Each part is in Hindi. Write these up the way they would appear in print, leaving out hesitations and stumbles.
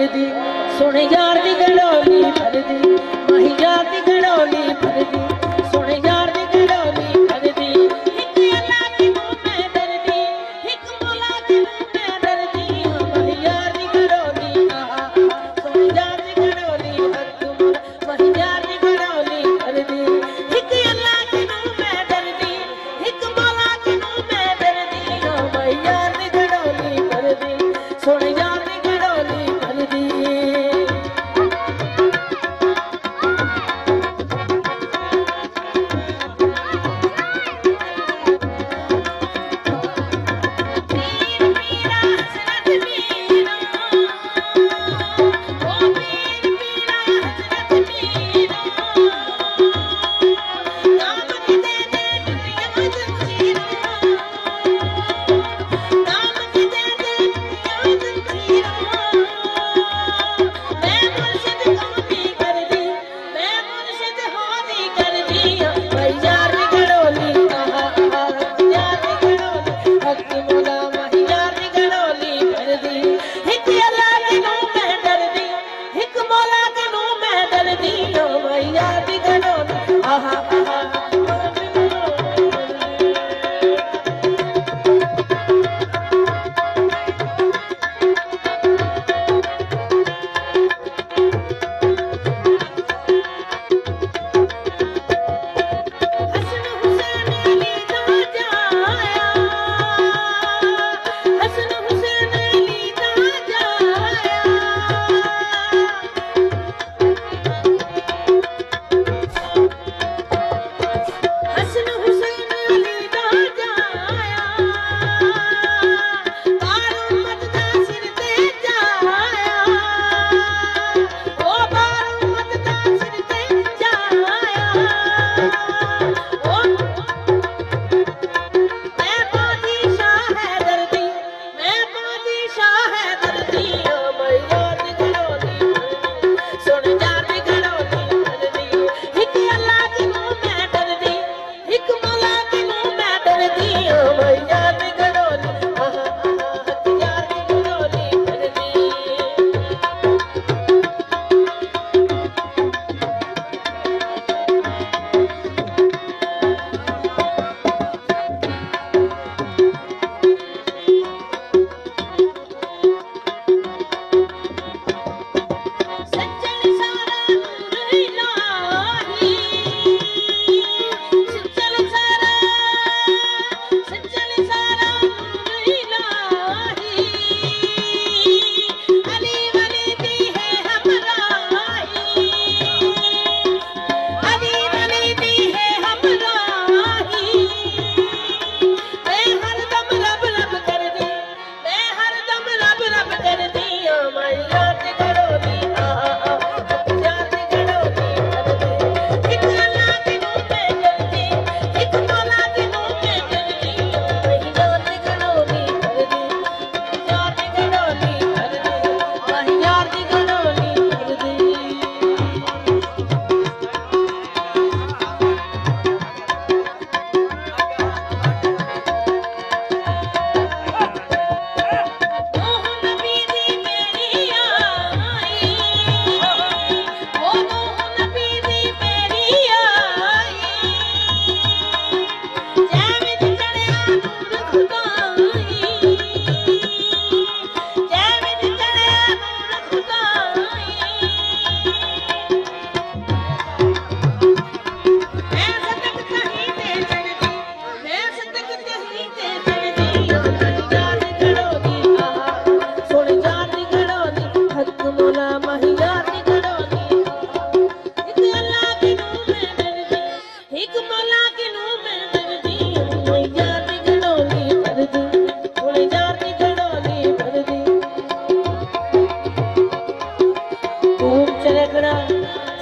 भरदी सोने यार दी गड़ोली भरदी माही यार दी गड़ोली भरदी सोने यार दी गड़ोली भरदी हिक अल्लाह की नूं मैं दर्दी हिक मौला की नूं मैं दर्दी माही यार दी गड़ोली सोने यार दी गड़ोली हक माही यार दी गड़ोली भरदी हिक अल्लाह की नूं मैं दर्दी हिक मौला की नूं मैं दर्दी माही यार दी गड़ोली भरदी सोने यार दी गड़ोली भरदी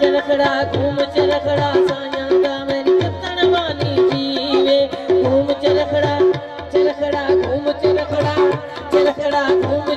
चरखड़ा घूम चरखड़ा साया दा मेरी कतन वाली जीवे घूम चरखड़ा चरखड़ा घूम चरखड़ा चरखड़ा घूम